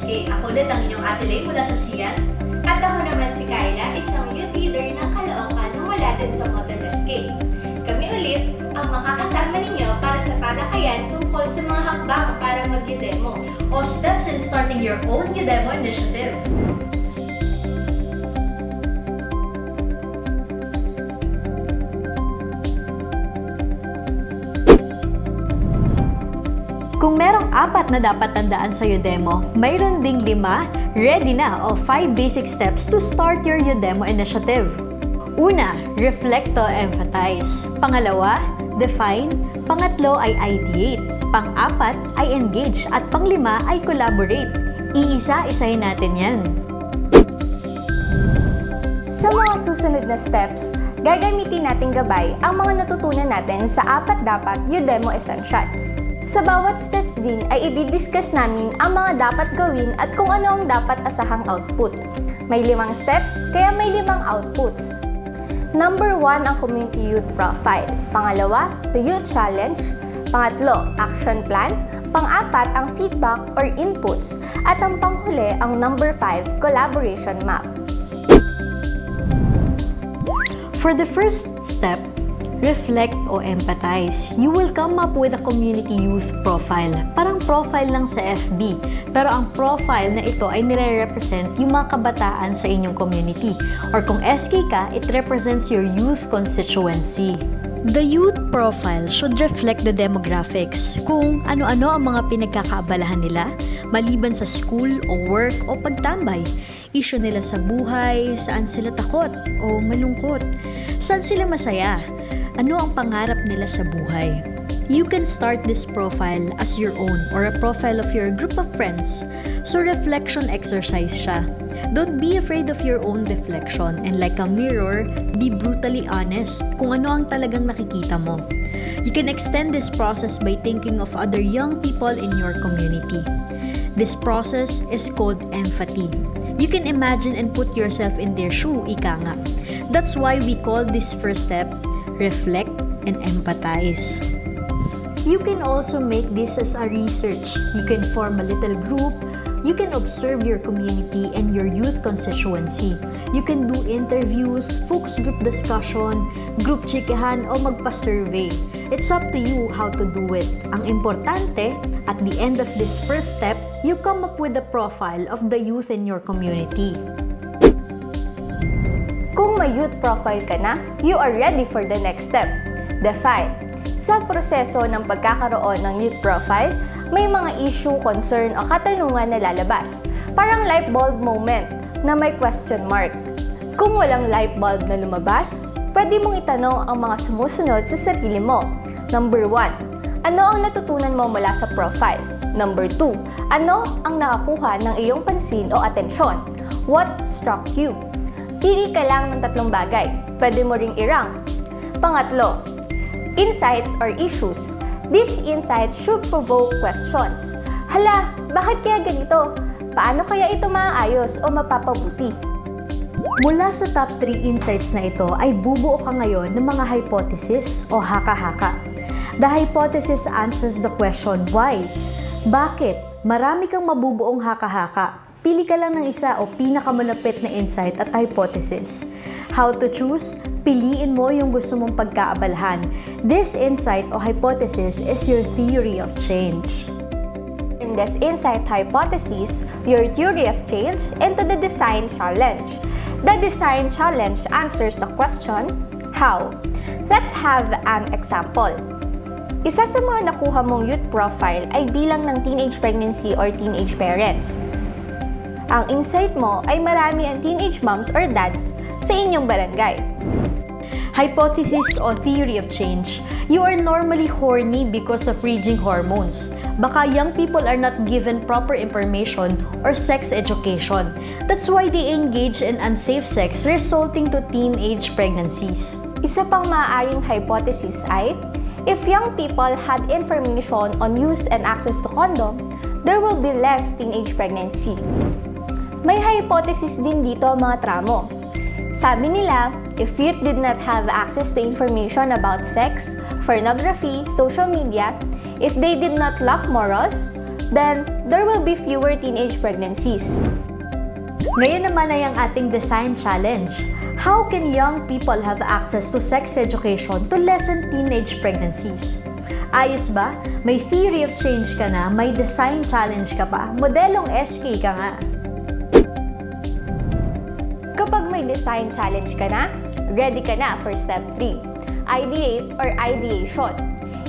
SK. Ako ulit ang inyong Ate Lay mula sa Sian. At ako naman si Kyla, isang youth leader ng Caloocan na mula din sa Model SK. Kami ulit ang makakasama ninyo para sa talakayan tungkol sa mga hakbang para mag-YODEMO O steps in starting your own YODEMO initiative. Kung merong 4 na dapat tandaan sa YODEMO, mayroon ding 5 ready na o 5 basic steps to start your YODEMO initiative. Una, reflect to empathize. Pangalawa, define. Pangatlo ay ideate. Pang-4 ay engage. At pang-5 ay collaborate. Iisa-isahin natin yan. Sa mga susunod na steps, gagamitin natin gabay ang mga natutunan natin sa 4 dapat YODEMO essentials. Sa bawat steps din ay i-discuss namin ang mga dapat gawin at kung ano ang dapat asahang output. May 5 steps, kaya may 5 outputs. Number 1 ang community youth profile. Pangalawa, the youth challenge. Pangatlo, action plan. Pang-4 ang feedback or inputs. At ang panghuli ang number 5, collaboration map. For the first step, reflect o empathize. You will come up with a community youth profile. Parang profile lang sa FB. Pero ang profile na ito ay nire-represent yung mga kabataan sa inyong community. Or kung SK ka, it represents your youth constituency. The youth profile should reflect the demographics. Kung ano-ano ang mga pinagkakaabalahan nila, maliban sa school o work o pagtambay. Issue nila sa buhay, saan sila takot o malungkot. Saan sila masaya? Ano ang pangarap nila sa buhay? You can start this profile as your own or a profile of your group of friends. So reflection exercise siya. Don't be afraid of your own reflection and like a mirror, be brutally honest kung ano ang talagang nakikita mo. You can extend this process by thinking of other young people in your community. This process is called empathy. You can imagine and put yourself in their shoe, ika nga. That's why we call this first step, reflect and empathize. You can also make this as a research. You can form a little group. You can observe your community and your youth constituency. You can do interviews, focus group discussion, group chikahan, o magpa-survey. It's up to you how to do it. Ang importante, at the end of this first step, you come up with a profile of the youth in your community. Kung may youth profile ka na, you are ready for the next step. Define. Sa proseso ng pagkakaroon ng youth profile, may mga issue, concern o katanungan na lalabas. Parang light bulb moment na may question mark. Kung walang light bulb na lumabas, pwede mong itanong ang mga sumusunod sa sarili mo. Number 1, ano ang natutunan mo mula sa profile? Number 2, ano ang nakakuha ng iyong pansin o atensyon? What struck you? Pili ka lang ng 3 bagay. Pwede mo ring i-rank. Pangatlo, insights or issues. These insights should provoke questions. Hala, bakit kaya ganito? Paano kaya ito maaayos o mapapabuti? Mula sa top 3 insights na ito ay bubuo ka ngayon ng mga hypothesis o haka-haka. The hypothesis answers the question why. Bakit? Marami kang mabubuong haka-haka. Pili ka lang ng isa o pinakamalapit na insight at hypothesis. How to choose? Piliin mo yung gusto mong pagkaabalahan. This insight o hypothesis is your theory of change. In this insight hypothesis, your theory of change into the design challenge. The design challenge answers the question, how? Let's have an example. Isa sa mga nakuha mong youth profile ay bilang ng teenage pregnancy or teenage parents. Ang insight mo ay marami ang teenage moms or dads sa inyong barangay. Hypothesis o theory of change. You are normally horny because of raging hormones. Baka young people are not given proper information or sex education. That's why they engage in unsafe sex resulting to teenage pregnancies. Isa pang maaaring hypothesis ay, if young people had information on use and access to condom, there will be less teenage pregnancy. May hypothesis din dito mga tramo. Sabi nila, if youth did not have access to information about sex, pornography, social media, if they did not lack morals, then there will be fewer teenage pregnancies. Ngayon naman ay ang ating design challenge. How can young people have access to sex education to lessen teenage pregnancies? Ayos ba? May theory of change ka na, may design challenge ka pa, modelong SK ka nga. Kapag may design challenge ka na, ready ka na for step 3, ideate or ideation.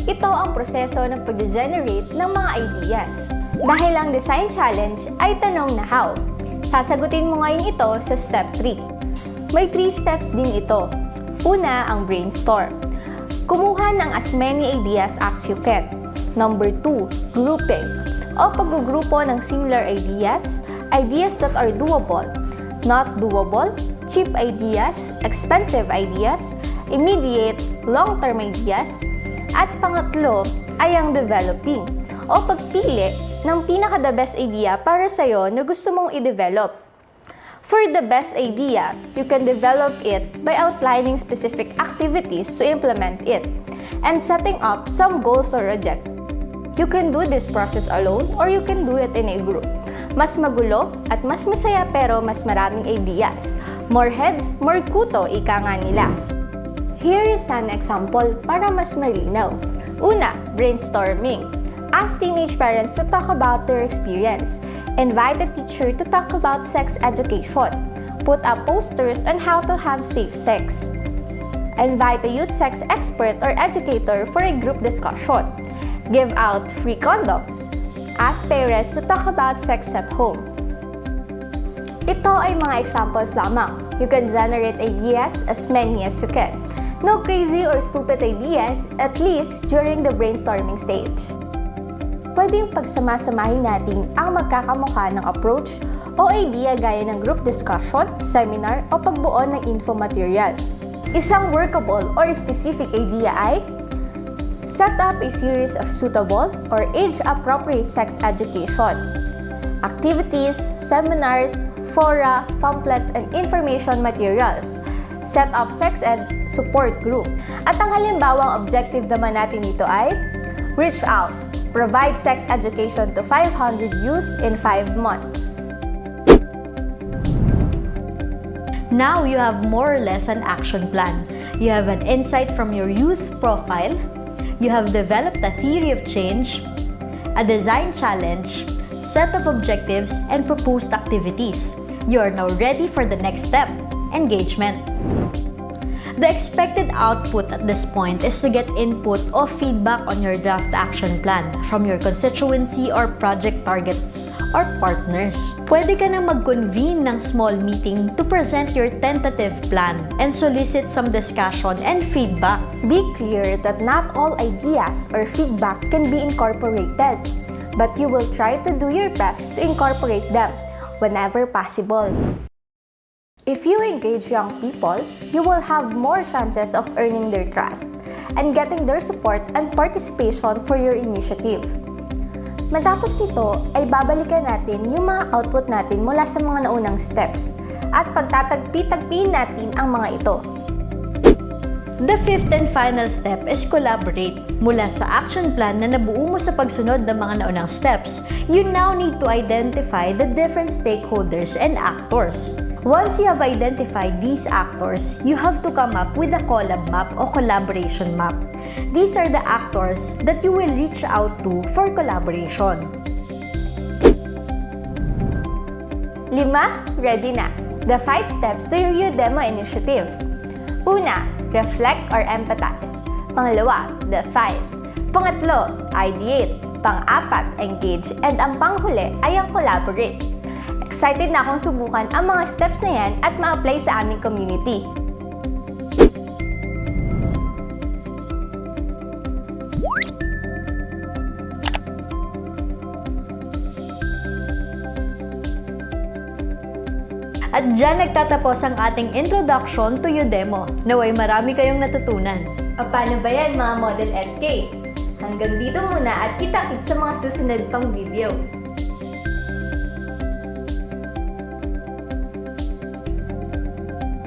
Ito ang proseso ng pag-generate ng mga ideas. Dahil ang design challenge ay tanong na how. Sasagutin mo ngayon ito sa step 3. May 3 steps din ito. Una, ang brainstorm. Kumuha ng as many ideas as you can. Number 2, grouping o paggugrupo ng similar ideas, ideas that are doable, not doable, cheap ideas, expensive ideas, immediate, long-term ideas, at pangatlo ay ang developing o pagpili ng pinaka-the best idea para sa'yo na gusto mong i-develop. For the best idea, you can develop it by outlining specific activities to implement it and setting up some goals or objectives. You can do this process alone or you can do it in a group. Mas magulo at mas masaya pero mas maraming ideas. More heads, more kuto, ika nga nila. Here is an example para mas malinaw. Una, brainstorming. Ask teenage parents to talk about their experience. Invite a teacher to talk about sex education. Put up posters on how to have safe sex. Invite a youth sex expert or educator for a group discussion. Give out free condoms. Ask parents to talk about sex at home. Ito ay mga examples lamang. You can generate ideas as many as you can. No crazy or stupid ideas, at least during the brainstorming stage. Pwedeng pagsama-samahin natin ang magkakamukha ng approach o idea gaya ng group discussion, seminar o pagbuo ng info materials. Isang workable or specific idea ay set up a series of suitable or age-appropriate sex education, activities, seminars, fora, pamphlets, and information materials. Set up sex ed support group. At ang halimbawang objective naman natin dito ay reach out. Provide sex education to 500 youth in 5 months. Now you have more or less an action plan. You have an insight from your youth profile. You have developed a theory of change, a design challenge, set of objectives, and proposed activities. You are now ready for the next step, engagement. The expected output at this point is to get input or feedback on your draft action plan from your constituency or project targets or partners. Pwede ka na mag-convene ng small meeting to present your tentative plan and solicit some discussion and feedback. Be clear that not all ideas or feedback can be incorporated, but you will try to do your best to incorporate them whenever possible. If you engage young people, you will have more chances of earning their trust and getting their support and participation for your initiative. Matapos nito, ay babalikan natin yung mga output natin mula sa mga naunang steps at pagtatagpi-tagpiin natin ang mga ito. The fifth and final step is collaborate. Mula sa action plan na nabuo mo sa pagsunod ng mga naunang steps, you now need to identify the different stakeholders and actors. Once you have identified these actors, you have to come up with a collab map o collaboration map. These are the actors that you will reach out to for collaboration. Lima, ready na. The 5 steps to your YODEMO initiative. Una, reflect or empathize. Pangalawa, define. Pangatlo, ideate. Pang-apat, engage. And ang panghuli ay ang collaborate. Excited na akong subukan ang mga steps na yan at ma-apply sa aming community. At dyan nagtatapos ang ating introduction to YODEMO. Naway marami kayong natutunan. O paano ba yan mga Model SK? Hanggang dito muna at kita-kits sa mga susunod pang video.